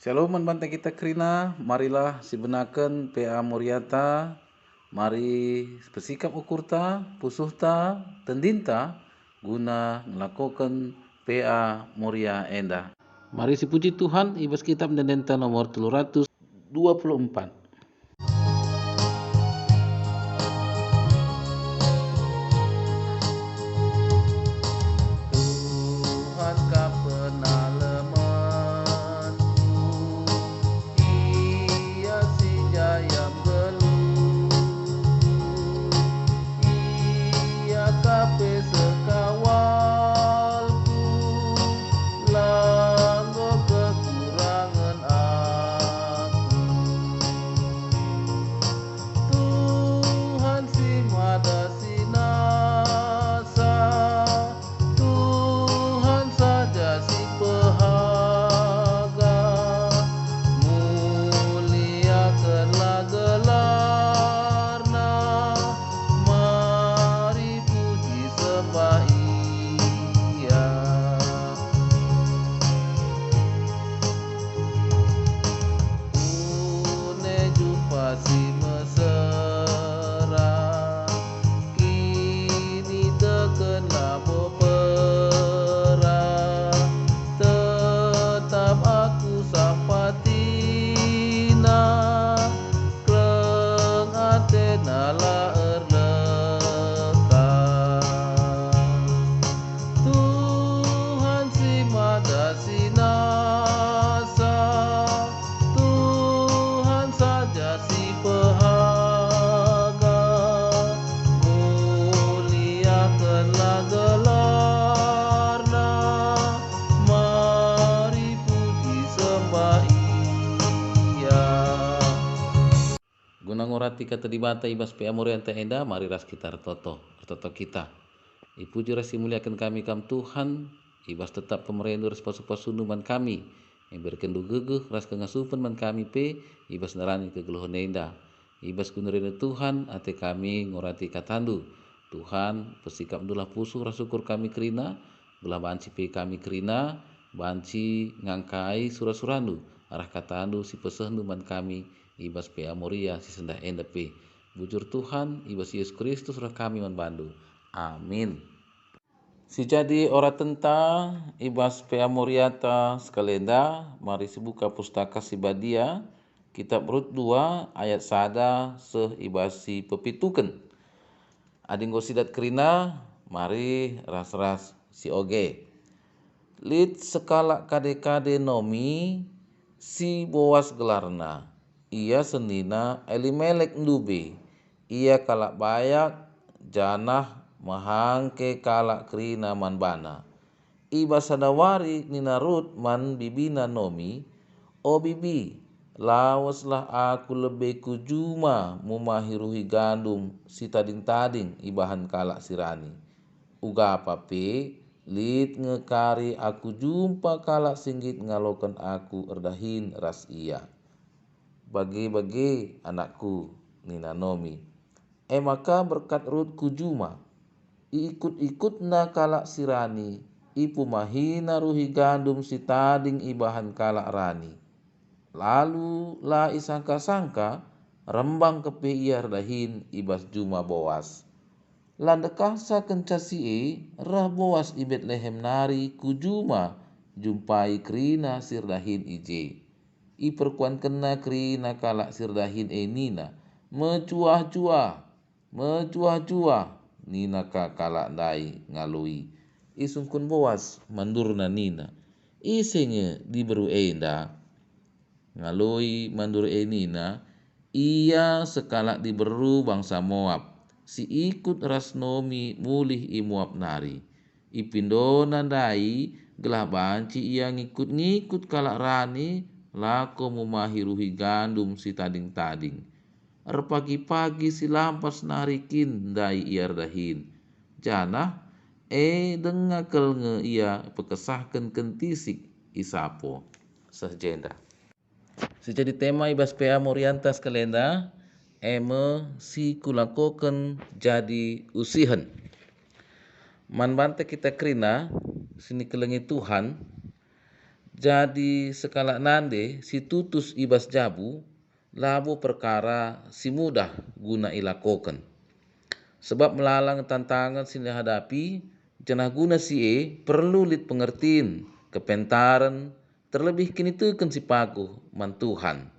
Shalom bante kita kerina, marilah sibenaken PA Moriata, mari bersikap ukurta, pusuhta, tendinta, guna melakukan PA Moria Enda. Mari si puji Tuhan, ibas kitab Dendenta nomor 324. Tuhan ka penalemanku, Ia si jayam geluh, Ia kape sekawalku, langgo kekurangan aku. Tuhan si mada sinasa, Tuhan saja si pehaga, muliakanlah gelarna, mari puji sembah Ia. Une jumpa si mesra, kini tekenlah bopera, tetap aku sampatina, kleng atena la erleka. Tuhan si mada sinasa, Tuhan saja si pehaga, muliakanlah gelarna, mari puji sembah Ia. Guna ngurati kata dibata ibas PA Morianta Enda, mari ras kita toto kita. Ipuji ras muliakan kami kam Tuhan, ibas tetap pemerintah ras pasu-pasunuman kami, yang berkendu gegeh ras kengasupan man kami ibas narani kegeluhan enda. Ibas kunurina Tuhan, ate kami ngurati katandu. Tuhan, pesikap dulah pusuh ras syukur kami kerina, belah banci kami kerina, banci ngangkai surah-surandu, arah katandu si pesendu man kami, ibas PA Moria si sendah enda Bujur Tuhan, ibas Yesus Kristus rah kami man bandu. Amin. Si jadi ora tenta ibas PA Moriata sekalenda, mari sibuka pustaka si Badia, kitab Rut 2 ayat sada seh ibas si pepituken. Adinggo sidat kerina, mari ras-ras si oge. Lid sekala kade-kade nomi si Boas gelarna, ia senina Elimelek ndube, ia kalak bayak janah mahangke kalak kerina man bana. Iba sadawari nina Rut man bibina nomi, o bibi, lawaslah aku lebih kujuma mumahiruhi gandum si tading-tading ibahan kalak sirani. Uga apa lid ngekari aku jumpa kalak singgit ngalokan aku erdahin ras ia. Bagi-bagi anakku nina nomi. Maka berkat Rut kujuma, ikut-ikut na kalak sirani, ipu mahina ruhi gandum si tading ibahan kalak rani. Lalu la isangka-sangka, rembang kepe ia dahin ibas juma Boas. Landekah sa kencasi rah Boas i Betlehem nari kujuma jumpai krina sirdahin ije. I perkuan kena krina kalak sirdahin nina, mecuah-cuah nina ka kalak dai ngalui. Isungkun Boas mandurna nina, isenge diberu enda ngalui mandur nina, ia sekalak diberu bangsa Moab, si ikut ras nomi mulih i Moab nari. Ipindona dai gelah banci ia ngikut-ngikut kalak rani, lako mumahiruhi gandum si tading-tading. Pagi-pagi si lampas narikin dai iar dahin. Janah dengakel nge ia pekesahkan kentisik isapo sejenda. Sejadi tema ibas PA Moriantas kalenda, si kulakoken jadi usihan. Man bante kita kerina sini kelengi Tuhan, Jadi sekala nande si tutus ibas jabu, labu perkara si mudah guna ilakokan. Sebab melalang tantangan si hadapi, jenah guna si perlu lit pengertiin, kepentaran, terlebih kini teken si paku man Tuhan.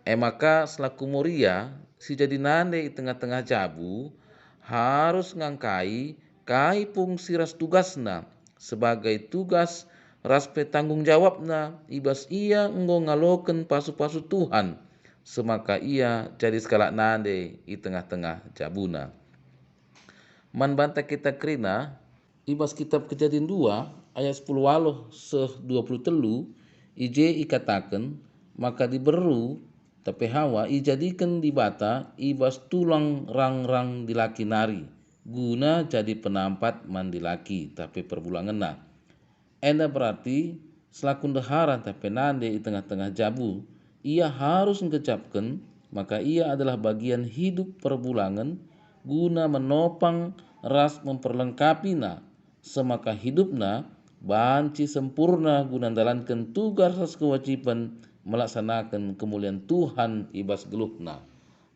Maka selaku muria, si jadi nande di tengah-tengah jabu, harus ngangkai kai fungsi ras tugasna sebagai tugas ras petanggung jawabna ibas ia enggo ngaloken pasu-pasu Tuhan semaka ia jadi skala nande di tengah-tengah jabuna. Man banta kita kerina ibas kitab Kejadian 2 ayat 10 waloh seh 23 ije ikatakan maka diberu tapi Hawa ijadikan di bata ibas tulang rang-rang dilaki nari guna jadi penampat mandi laki tapi perbulangan na. Enda berarti selaku dahara tapi nande di tengah-tengah jabu ia harus ngecapkan maka ia adalah bagian hidup perbulangan guna menopang ras memperlengkapi na semaka hidupna banci sempurna guna dalankan tugas ras kewajiban melaksanakan kemuliaan Tuhan ibas geluhna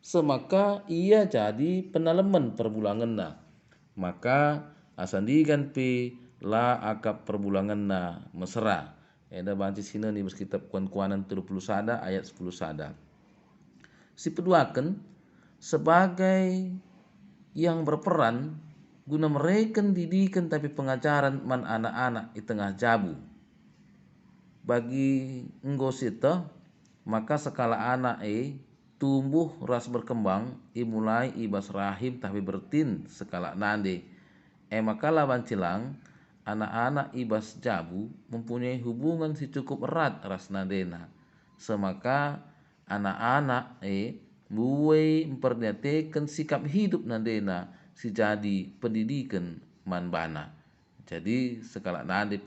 semaka ia jadi penaleman perbulanganna maka asandigan pi la akap perbulanganna mesra eda banci sina ni kitab kuan-kuanan 30 sada ayat 10 sada si peduaken sebagai yang berperan guna mereken didikan tapi pengajaran man anak-anak di tengah jabu bagi enggosita maka sekala anak tumbuh ras berkembang mulai ibas rahim tapi bertin sekala nande maka lawan cilang anak-anak ibas jabu mempunyai hubungan si cukup erat ras nandena semaka anak-anak buai memperhatikan sikap hidup nandena si jadi pendidikan manbana jadi sekala nande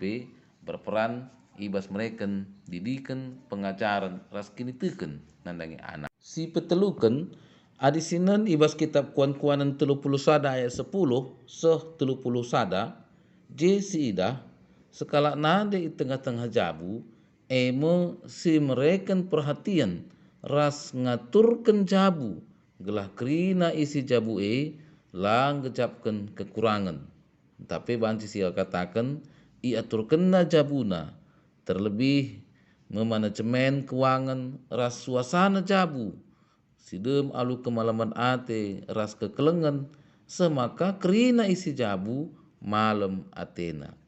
berperan ibas mereken didikan pengajaran ras kini teken nandangi anak si petelukan adisinan ibas kitab kuan-kuanan 30 sada ayat 10 seh 30 sada je si idah sekala nande di tengah-tengah jabu si mereken perhatian ras ngaturkan jabu gelah kerina isi jabu lang gejapkan kekurangan tapi banci sia katakan iaturkenna jabuna terlebih memanajemen keuangan ras suasana jabu sidem alu kemalaman ate ras kekelengan semaka kerina isi jabu malam atena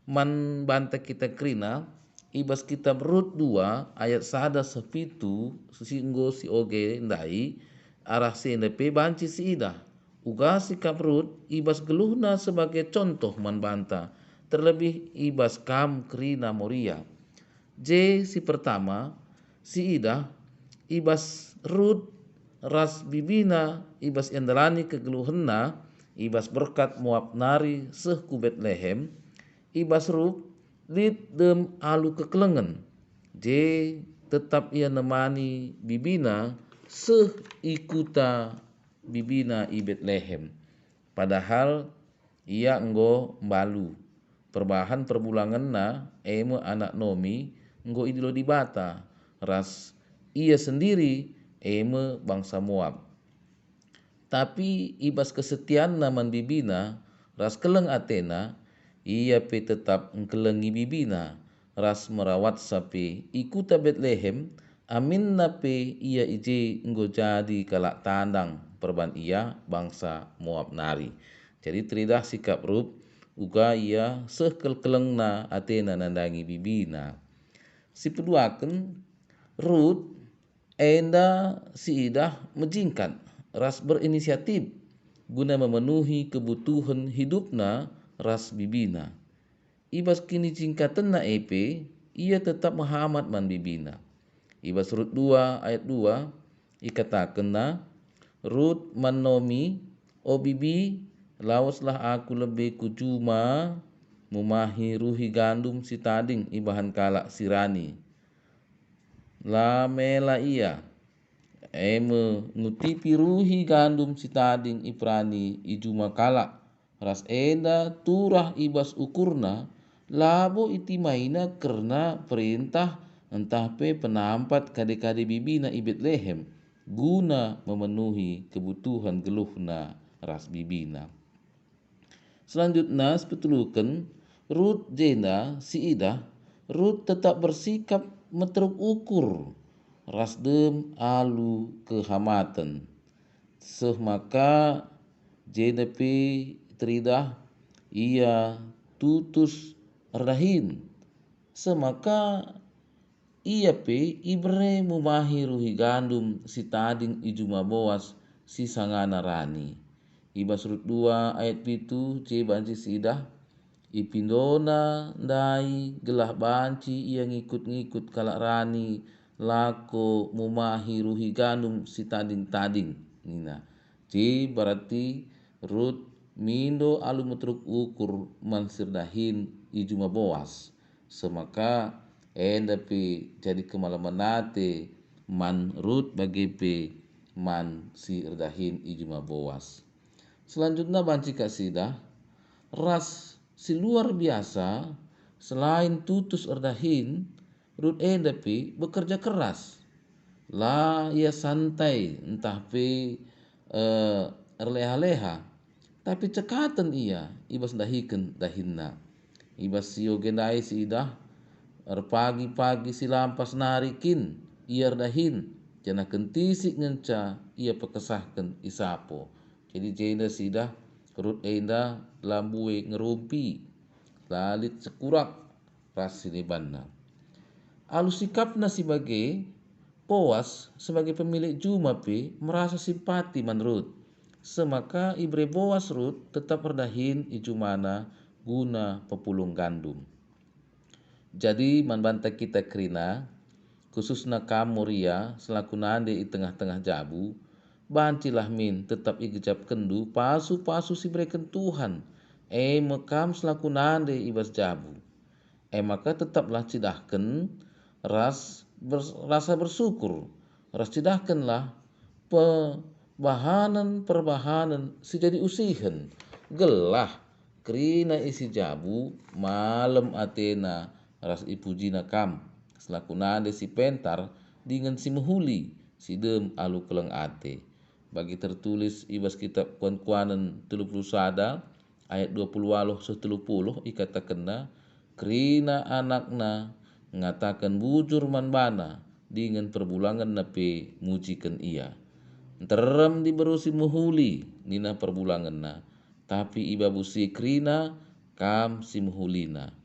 man banta kita kerina ibas kitab Rut 2 ayat sada sepitu singgo si oge ndai arah CNDP banci si idah uga sikap Rut ibas geluhna sebagai contoh man banta terlebih ibas kam kerina moria J si pertama si idah ibas Rut ras bibina ibas endalani kegeluhenna ibas berkat Moab nari seh ku Betlehem ibas Rut lit dem alu kekelengan J tetap ia nemani bibina seh ikuta bibina i Betlehem padahal ia enggo mbalu perbahan perbulangan na anak Nomi enggo idilo di bata ras ia sendiri bangsa Moab tapi ibas kesetiaan naman bibina ras keleng Atena ia tetap engkelengi bibina ras merawat sapi ikuta Betlehem amin nape ia ije enggo jadi kalak tandang perban ia bangsa Moab nari jadi teridah sikap Rut uga ia sekelkelengna Atena nandangi bibina si peduaken Rut enda si idah menjingkat ras berinisiatif guna memenuhi kebutuhan hidupna ras bibina ibas kini jingkatan na ia tetap menghamat man bibina ibas Rut 2 ayat 2 ikatakan na Rut man Nomi o bibi lawaslah aku lebih kujuma mumahi ruhi gandum si tading ibahan kalak sirani la mela ia ngutipi ruhi gandum si tading iprani ijuma kalak ras enda turah ibas ukurna Labo iti maina karena perintah entah pe penampat kade-kade bibina i Betlehem guna memenuhi kebutuhan geluhna ras bibina. Selanjutnya sepetulukan Rut jena si Ida, Rut tetap bersikap meteruk ukur rasdem alu kehamatan. Maka jena pe teridah ia tutus erdahin. Semaka ia pe ibre mumahi ruhi gandum si tading ijuma boas si sangana rani. Iba surut 2 ayat pitu c banci sidah ipindona ndai gelah banci ia ngikut-ngikut kalak rani lako mumahi ruhi gandum si tading-tading nina. C berarti Rut mindo alu metruk ukur mansirdahin ijuma boas. Semaka enda pe jadi kemalamanate man Rut bagi pe man si erdahin ijuma boas. Selanjutnya banci kasidah ras si luar biasa selain tutus erdahin Rut enda pe bekerja keras. La ia santai entah pe erleha-leha tapi cekatan ia ibas dahiken dahinna. Ibas sio gendai si idah pagi-pagi si lampas narikin ia dahin jana kentisik ngenca ia pekesahkan isapo. Jadi jenda sidah Rut enda lambue ngerumpi lalit sekurak ras sinibanna. Alu sikapna sebagai Boas sebagai pemilik juma pe merasa simpati man Rut. Semaka ibre Boas Rut tetap perdahin ijumana guna pepulung gandum. Jadi man banta kita kerina khususna kamu ria selaku nande i tengah-tengah jabu bancilah min tetap igejap kendu pasu-pasu si breken Tuhan mekam selaku nande ibas jabu maka tetaplah cidahken rasa bersyukur ras cidahkenlah perbahanan si jadi usihen gelah kerina isi jabu malam atena ras ipujina kam selaku nade si pentar dengan si mehuli si dem alu keleng ate. Bagi tertulis ibas kitab kuan-kuanan 31 ayat 20 30 ikatakenna kerina anakna ngatakan bujur man bana dengan perbulangan nape mujikan ia. Terem diberusi muhuli nina perbulangan na tapi iba busi kerina kam si muhulina.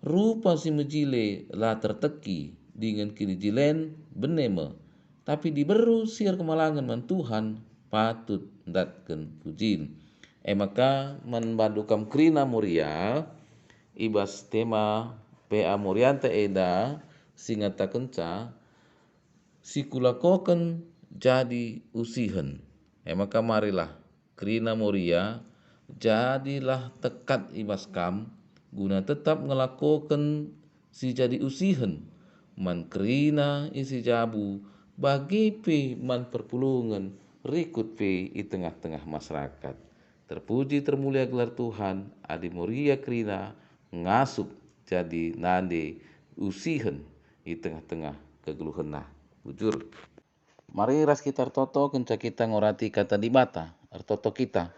Rupa si mejile lah terteki dengan kirijilen beneme tapi diberu siar kemalangan man Tuhan patut datken pujin. Maka manbadukam krina muria ibas tema PA Morianta eda singata kenca sikulakoken jadi usihen. Maka marilah krina moria jadilah tekat ibas kam guna tetap ngelakoken si jadi usihen man krina isi jabu bagi pe man perpulungan rikut pe i tengah-tengah masyarakat. Terpuji termulia gelar Tuhan adi muria krina ngasup jadi nande usihen i tengah-tengah kegeluhan nah bujur. Mari ras kita toto kenca kita ngorati kata di bata artoto kita.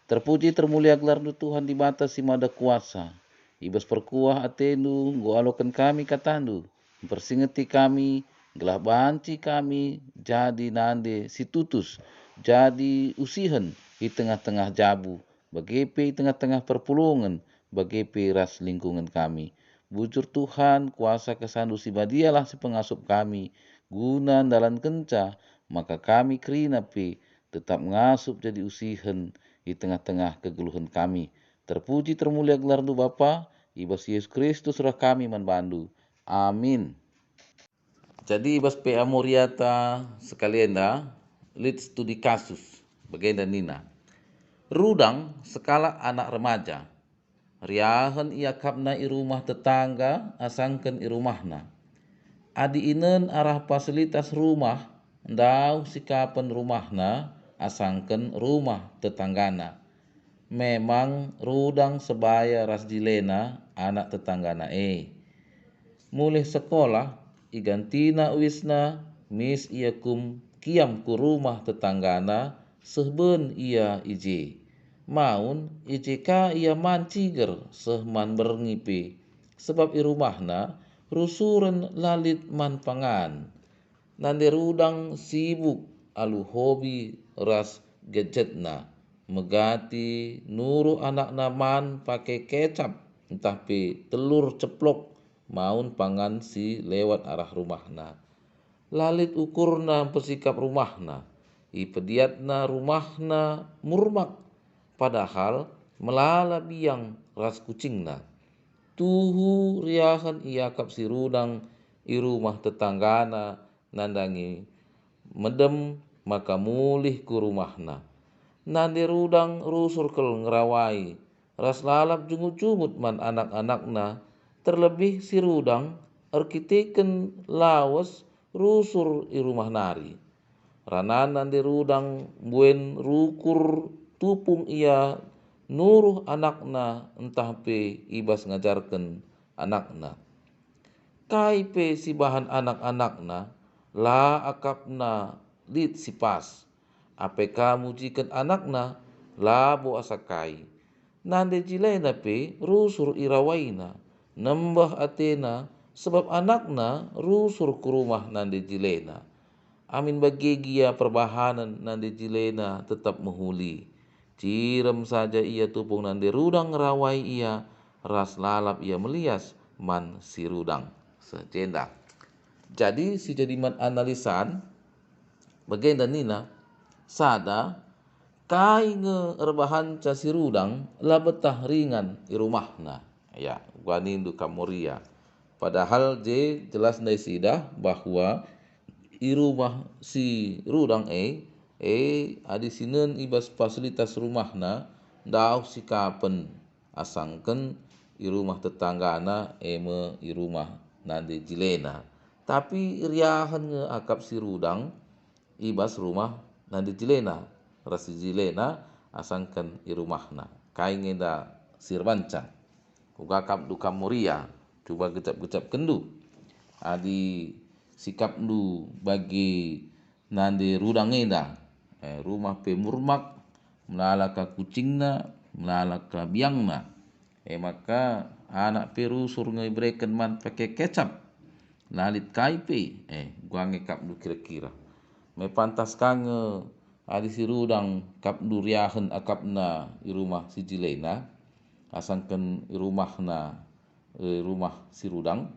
Terpuji termulia gelar Tuhan di bata si mada kuasa. Ibas perkuah atendu goalokan kami katandu. Persingeti kami gelah banci kami jadi nande si tutus jadi usihen di tengah-tengah jabu bagepe di tengah-tengah perpulungan bagepe ras lingkungan kami. Bujur Tuhan kuasa kesandu si badialah si pengasup kami guna dalan kenca maka kami kerina pe tetap ngasup jadi usihen di tengah-tengah kegeluhan kami. Terpuji termulia gelar du Bapa ibas Yesus Kristus surah kami manbandu. Amin. Jadi ibas PA Moriata sekalian dah lead studi kasus bagenda nina. Rudang sekala anak remaja. Riahan ia kapna i rumah tetangga asangken i rumahna. Adi inen arah fasilitas rumah ndau sikapen rumahna asangken rumah tetanggana. Memang rudang sebaya ras dilena anak tetanggana mulih sekolah igantina wisna mis ia kiam ku rumah tetanggana sehben ia ije maun ije ka ia manciger sehman berngipe sebab i rumahna rusuren lalit man pangan nande rudang sibuk alu hobi ras gadgetna megati nuru anakna man pakai kecap entah pe telur ceplok maun pangan si lewat arah rumahna lalit ukurna persikap rumahna i pediatna rumahna murmak padahal melala biang ras kucingna tuhu riahan iakap si rudang i rumah tetanggana nandangi medem maka mulih ku rumahna nande rudang rusur kel ngerawai ras lalap jungut-jungut man anak-anakna terlebih si rudang arkiteken lawas rusur i rumah nari rananan di rudang buen rukur tupung ia nuruh anakna entah pe ibas ngajarkan anakna kai pe si bahan anak-anakna la akapna lit si pas ape kamu jikan anakna la bo asakai nande jilena pe rusur irawaina nembah atena sebab anakna rusur ke rumah nande jilena amin bagegia perbahanan nande jilena tetap menghuli cirem saja ia tupung nande rudang rawai ia ras lalap ia melias man si rudang sejendak jadi si jadiman analisan bagian dan nina sada kai nge erbahan ca si rudang la betah ringan i rumahna ya gua nindu kamuria padahal je jelas ndai sidah bahwa i rumah si rudang adi sinen ibas fasilitas rumahna ndau sikapen asangken i rumah tetanggana me i rumah nande jilena tapi riahan nge akap si rudang ibas rumah nande jilena rasi jilena asangken i rumahna kai ngenda sirbanca ugakap du kamuria coba gecap-gecap kendu adi sikap du bagi nande rudang ngenda rumah pe murmak melala ka kucingna melala ka biangna maka anak pe rusur ngebreken man pakai kecap lalit kai pe gua ngekap du kira-kira me pantas kange adi si rudang kap du riahen akapna i rumah si jilena asangken i rumahna rumah si rudang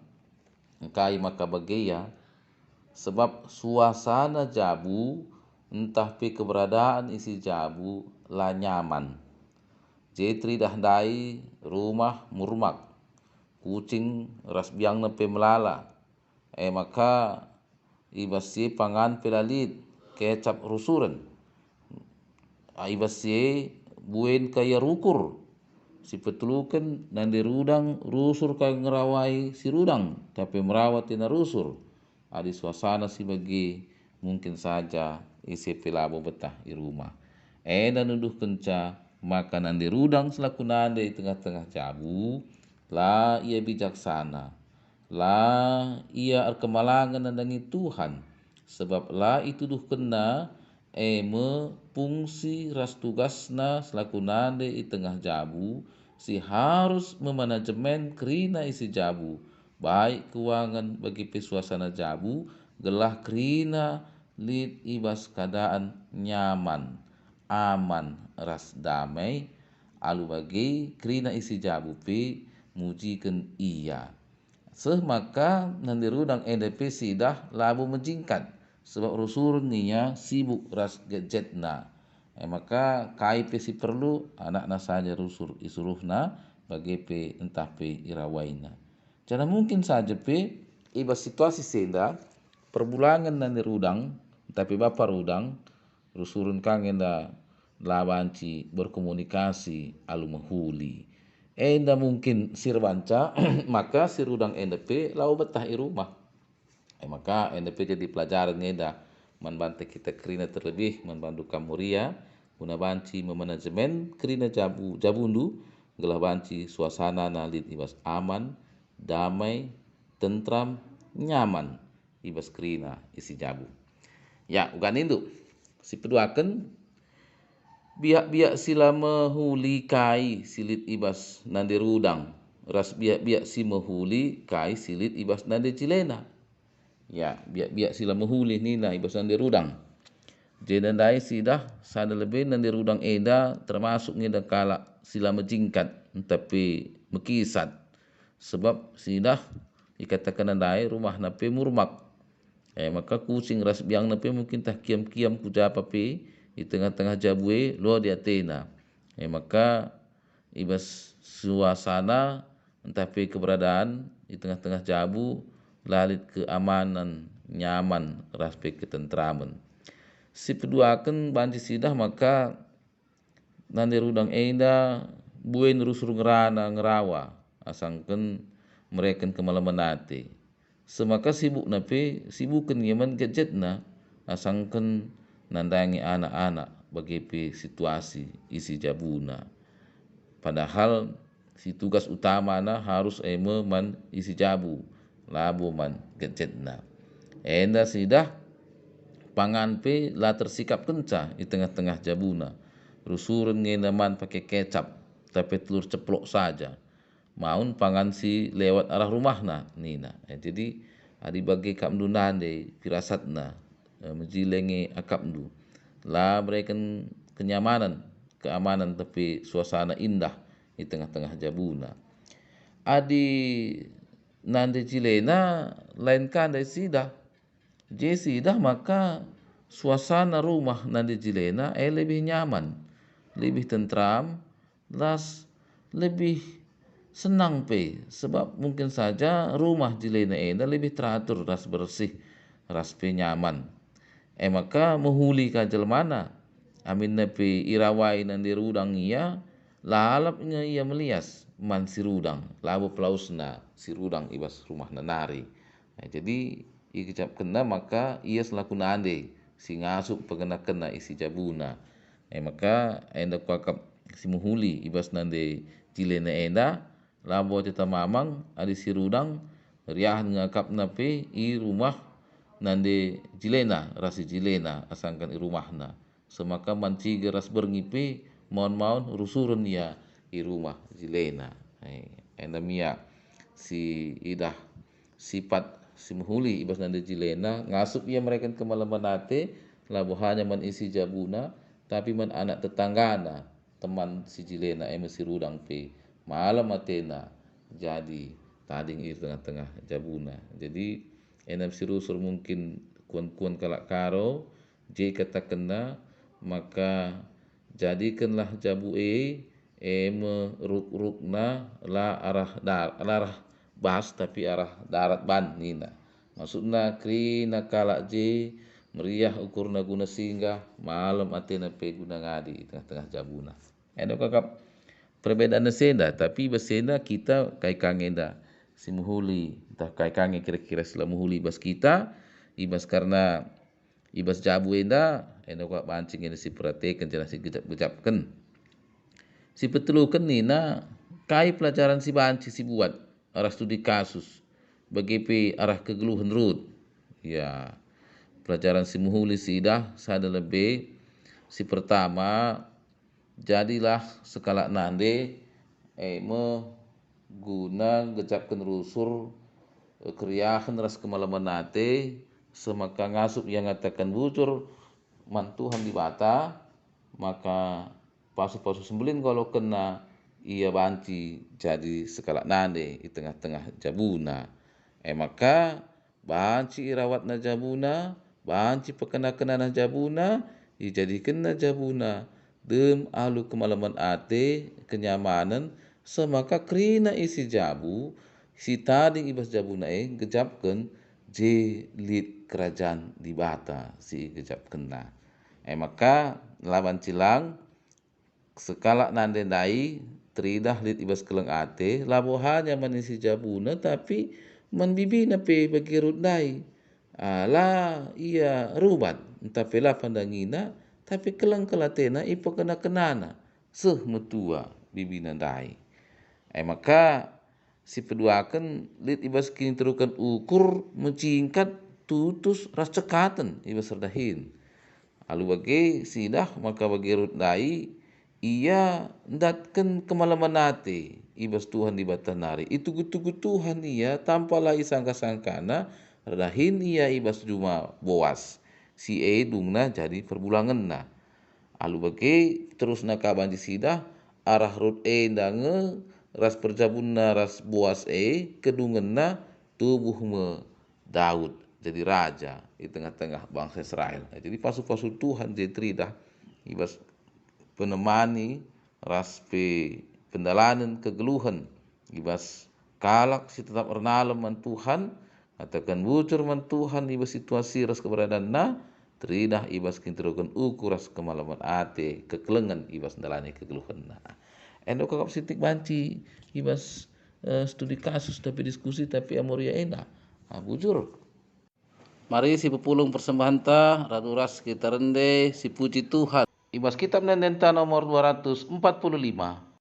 kai maka bageya sebab suasana jabu entah pe keberadaan isi jabu la nyaman jetri dahdai rumah murmak kucing ras biangna pe melala maka ibasi pangan pelalit kecap rusuren ibasi buen kaya rukur si petuluken nande rudang rusur kaya ngerawai si rudang tapi merawat tina rusur adi suasana si bagi mungkin saja isi pelabo betah i rumah dan nuduh kenca maka nande rudang selaku nande di tengah-tengah jabu la ia bijaksana la ia kemalangan nandangi Tuhan sebab la itu duh kena me fungsi ras tugasna selaku nande i tengah jabu si harus memanajemen kerina isi jabu baik keuangan bagi pesuasana jabu gelah kerina lit ibas keadaan nyaman aman ras damai alu bagi kerina isi jabu pe mujiken ia maka nandi rudang NDP sidah labu menjingkat sebab rusurun niya sibuk ras gadgetna maka kai pe si perlu anakna saja rusur isuruhna bagi pe entah pe irawaina jadi mungkin saja pe ibas situasi senda perbulangan nandi rudang tapi bapa rudang rusurun kangenda labanci berkomunikasi alu menghuli enda mungkin sirbanca maka si rudang NDP lau betah i rumah maka NDP jadi pelajaran ngeda membantu kita kerina terlebih membantu kamuria guna banci memanajemen kerina jabundu gelah banci suasana na lit ibas aman, damai, tentram, nyaman ibas kerina isi jabu. Ya, ugan indu. Si peduaken biak-biak sila mehuli kai silit ibas nande rudang. Ras biak-biak si mehuli kai silit ibas nande cilena. Ya, biak-biak sila mehuli nina ibas nande rudang. Jenandai sidah sana lebih nande rudang eda termasuk ngeda kala sila menjingkat tapi mekisat. Sebab sidah ikatakan nandai rumah nape murmak. Maka kucing ras biang nape mungkin tak kiam-kiam kuja pape di tengah-tengah jabue lo di atena. Maka ibas suasana tapi keberadaan di tengah-tengah jabu lalit keamanan nyaman raspe ketentraman. Si peduaken banci sidah maka nande rudang enda buen rusur ngerana ngerawa asangken mereken kemalamanate. Semaka sibuk nape sibuken yaman gadget na asangken nandangi anak-anak bagi situasi isi jabuna. Padahal si tugas utama na harus man isi jabu labo man gadget na. Enda sidah pangan pe la tersikap kenca di tengah-tengah jabuna. Rusurun ngenaman pakai kecap tapi telur ceplok saja. Maun pangan si lewat arah rumahna nina. Jadi adi bagi kamdu nande firasatna menjilengi akapdu. La berikan kenyamanan, keamanan tapi suasana indah di tengah-tengah jabuna. Adi nande cilena lain kan dari sidah. Je sidah maka suasana rumah nande jilena lebih nyaman, lebih tentram, las lebih senang pe sebab mungkin saja rumah jilena ena lebih teratur, ras bersih, ras pe nyaman. Maka mehuli kajal mana amin nepe irawai nande rudang ia lalapnya ia melias man si rudang labu pelausna si rudang ibas rumah nanari. Jadi ikecap kena maka ia selaku nande si ngasuk pegena-kena isi jabuna. Maka enda kuakap si muhuli ibas nande jilena enda labo teta mamang adi si rudang riahan ngakap nape i rumah nande jilena rasi jilena asangkan i rumahna. Semaka manciga ras berngipe maun-maun rusurun ya i rumah jilena. Enda mia si idah sifat si muhuli ibas nande jilena ngasup ia mereka kemalamanate labo hanya man isi jabuna tapi man anak tetanggana teman si jilena si rudang pe malam atena jadi tading ir tengah-tengah jabuna. Jadi enam si rusur mungkin kuan-kuan kalak karo je kata kena maka jadikanlah jabu ruk-rukna la arah bas tapi arah darat ban nina. Maksudna krina kalak je meriah ukurna guna singgah malam atena pe guna ngadi tengah-tengah jabuna. Endo kakap perbedaan senda tapi besenda kita kai kangenda si muhuli entah kai kange kira-kira sila muhuli bas kita ibas karena ibas jabu enda kak bancing enda si perhatikan jelas si gejap-gejapkan si petelukan nina kai pelajaran si banci si buat arah studi kasus bagi arah kegeluhan rut. Ya, pelajaran si muhuli sidah sada lebih si pertama jadilah sekala nande guna gejapkan rusur keriahan ras kemalamanate semaka ngasup yang ngatakan bujur man Tuhan di bata maka pasu-pasu sembelin kalau kena ia banci jadi sekala nande di tengah-tengah jabuna. Maka banci irawat na jabuna, banci pekena-kena na jabuna, dijadikan na jabuna dem alu kemalaman ate kenyamanan semaka krina isi jabu si tading ibas jabuna gejapkan je lit kerajaan di bata si gejapkan na. Maka lawan cilang sekala nande dai tridah lit ibas keleng ate labo hanya manisi jabuna tapi man bibina pe bagi rudai la ia rubat tapi la pandangina tapi kelang kelatena ipo kena kenana seh metua bibina dai. Maka si peduakan lit ibas kini terukan ukur mencingkat tutus ras cekatan ibas serdahin. Alu bagi sidah maka bagi rut dai ia datkan kemalaman nate ibas Tuhan di batanari itu gutu Tuhan ia tanpa lai sangka-sangkana radahin ia ibas cuma boas si dungna jadi perbulangan na. Alu bagi terus na kabanji sidah arah rut dange ras perjabun na ras boas kedungen na tubuh me Daud jadi raja di tengah-tengah bangsa Israel. Jadi pasu-pasu Tuhan jadi tridah ibas penemani ras pe pendalanan kegeluhan ibas kalak si tetap ernalem man Tuhan katakan bujur man Tuhan ibas situasi ras keberadaan na tridah ibas kinterukan ukur ras kemalaman ate kekelengan ibas dalani kegeluhan na. Endo kakap sitik banci ibas studi kasus tapi diskusi tapi amoria enak. Bujur. Mari si pepulung persembahan ta ratu ras kita rende si puji Tuhan. Ibas kitab nendenta nomor 245.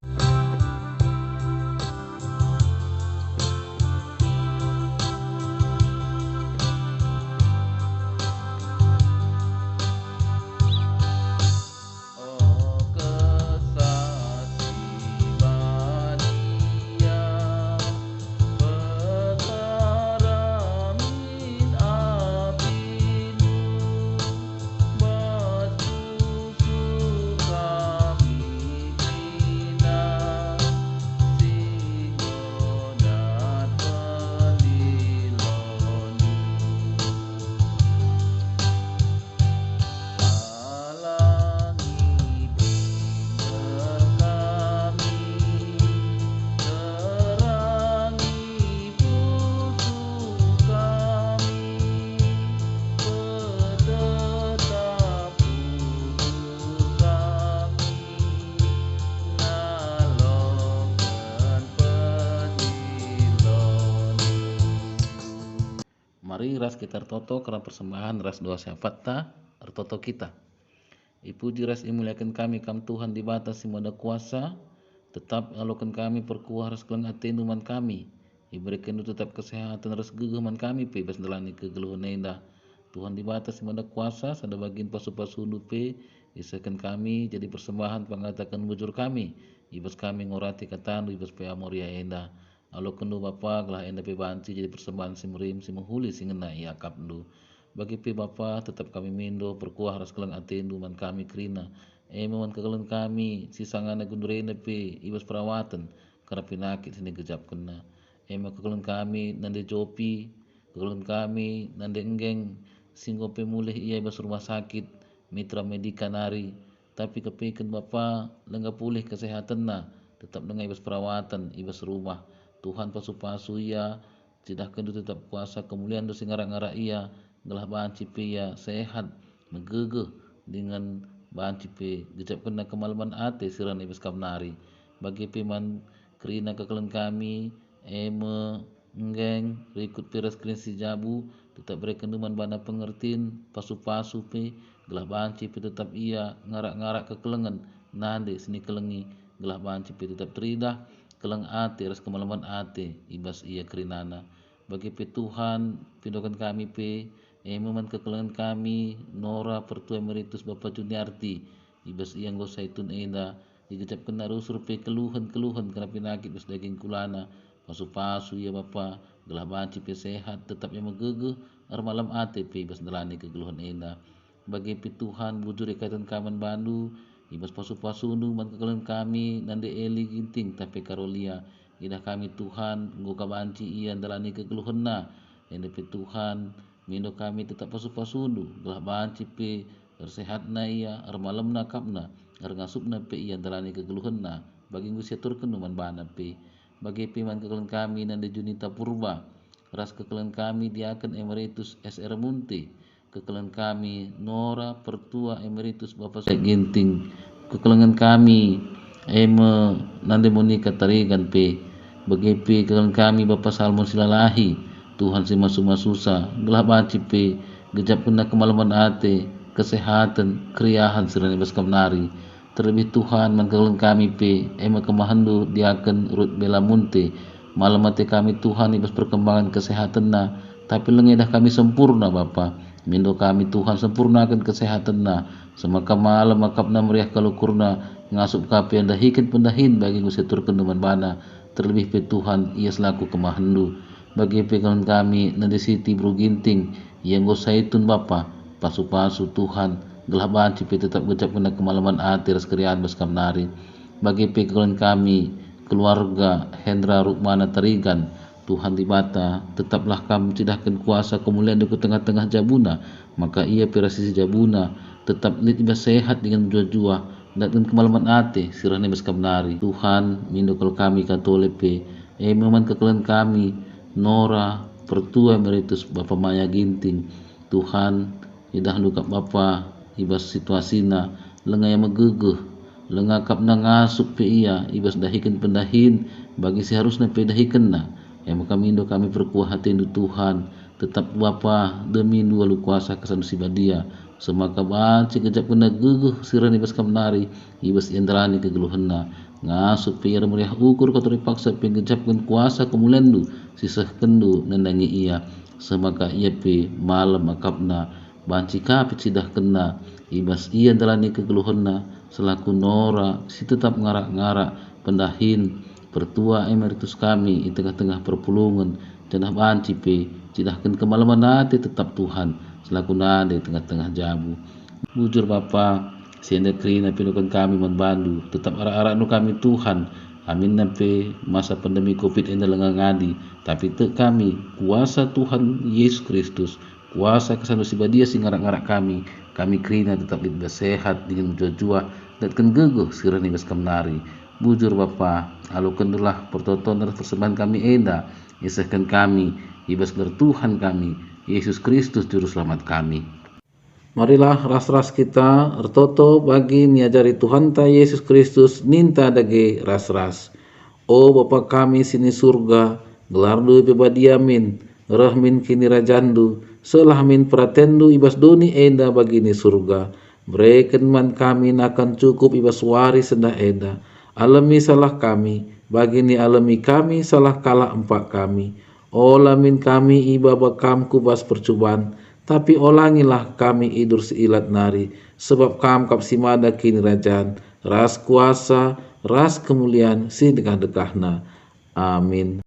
Mari ras kita toto karena persembahan ras doa syafaat ta toto kita. Ipuji ras imuliakan kami kam Tuhan di batas si moda kuasa, tetap alokan kami perkuah ras kelang atenuman kami. Iberikan tetap kesehatan ras gegeman kami pe bas dalani kegeluhan nenda. Tuhan di batas si moda kuasa sada bagian pasu-pasu pe isakan kami jadi persembahan pengatakan bujur kami. Ibas kami ngorati katanu ibas pe amoria enda. Alo kenu bapa gelah enda pe banci jadi persembahan si merim si menghuli si ngena ia kapdu. Bagi pe bapa tetap kami mindo perkuah ras kelang atendu man kami krina. Man kekelan kami si sangana gundurena pe ibas perawatan karena penyakit sini gejap kena. Kekelan kami nande jopi, kekelan kami nande enggeng singgo pe mulih ia ibas rumah sakit mitra medika nari. Tapi kepikan bapa lengga pulih kesehatan na tetap dengan ibas perawatan ibas rumah. Tuhan pasu-pasu ia tidak kendu tetap kuasa kemuliaan dosi ngara-ngara ia gelah banci pe ia sehat megege dengan banci pe gejap kena kemalaman ate siran ibas kamnari bagi piman kerina kekelan kami enggeng rikut piras krin si jabu tetap berekenduman bana pengertiin pasu-pasu pe gelah banci pe tetap ia ngarak-ngarak kekelengan nande sini kelengi gelah banci pe tetap teridah kelang ate ras kemalaman ate ibas ia kerinana bagi pe Tuhan pindokan kami pe meman kekelangan kami Nora Pertua Emeritus Bapak Juniarti ibas ia nggo saitun enda digecap kena rusur pe keluhan-keluhan karena penyakit bas daging kulana pasu-pasu ia bapa gelah banci pe sehat tetap ia megege ar malam ate pe ibas dalani kegeluhan enda bagi pe Tuhan bujur ikatan kaman bandu ibas pasu-pasu nu man kekelan kami nande eli ginting tapi karolia idah kami Tuhan nggo kabanci ia dalani kegeluhan na ende pe Tuhan mindo kami tetap pasu-pasu nu gelah banci pe sehat na ia ar malam na kapna ar ngasup na pe ia dalani kegeluhan na bagi ngusia turken nu man bana pe bagi pe man kekelan kami nande Junita Purba ras kekelan kami diaken Emeritus SR Munte kekelan kami Nora Pertua Emeritus Bapak Ginting kekelangan kami nande Monika Tarigan pe bagi pe kekelan kami Bapak Salmon Silalahi Tuhan si masu-masusa gelah banci pe gejap kena kemalaman ate kesehatan kriahan sirani bas kamnari terlebih Tuhan mengkelen kami pe ema kemahandu diaken urut bela munte malam mati kami Tuhan ibas perkembangan kesehatan na tapi lengedah kami sempurna Bapa mindo kami Tuhan sempurnakan kesehatan na semaka malam makapna meriah kalukurna ngasup kape yang dahikan pendahin bagi gusetur kenduman bana terlebih pe Tuhan ia selaku kemahandu bagi pegangan kami nadi siti bro ginting yang go saitun Bapa pasu-pasu Tuhan gelah banci pe tetap gecap kena kemalaman ati ras keriaan baskam nari bagi pegangan kami keluarga Hendra Rukmana Tarigan Tuhan di bata tetaplah kami cidahkan kuasa kemuliaan di tengah-tengah jabuna maka ia pirasisi jabuna tetap nit ibas sehat dengan jua-jua dan kemalaman ate sirahne baskam nari Tuhan mindokal kami katolepe meman kekelen kami Nora pertua emeritus Bapak Maya Ginting Tuhan idah luka Bapa ibas situasina lengah yang megegeh lengah kapna ngasup pe ia ibas dahikan pendahin bagi seharusnya pe dahikan na yang kami indo kami perkuah hati indu Tuhan tetap Bapa demi dua lu kuasa kesan sibadia semaka banci kejap kena gegeh sirani ibas kamnari ibas indrani kegeluhenna ngasup pe ia meriah ukur kotori paksa pe gejapkan kuasa kemuliaan du sisah kendu nendangi ia semaka ia pe malam akapna banci kapit sidah kena ibas ia dalani kegeluhenna selaku Nora si tetap ngarak-ngarak pendahin pertua emeritus kami di tengah-tengah perpulungan cenah banci pe cidahkan kemalaman nanti tetap Tuhan selaku nade tengah-tengah jabu bujur Bapa sienda krina pinukan kami membandu tetap arak-arak nu kami Tuhan amin nampe masa pandemi Covid ini lengang ngadi tapi te kami kuasa Tuhan Yesus Kristus kuasa kesanu sibadia sing ngarak-ngarak kami krina tetap lebih sehat dengan jua-jua dan kan gegoh sirani baskam nari bujur Bapa alukanlah pertonton dan persembahan kami enda isahkan kami ibas Tuhan kami Yesus Kristus juru selamat kami. Marilah ras-ras kita ertoto bagi niajari Tuhan ta Yesus Kristus ninta dage ras-ras. O Bapa kami sini surga, gelardu bebadiamin, rahmin kini rajandu, selahmin pratendu ibas doni enda bagi ni surga. Breken man kami nakan cukup ibas waris sendah enda. Alami salah kami, bagi ni alami kami salah kalah empak kami. Olamin kami iba bakam kubas percubaan, tapi olangilah kami idur seilat nari, sebab kam kap simada kini rajan, ras kuasa, ras kemuliaan si dekah-dekahna. Amin.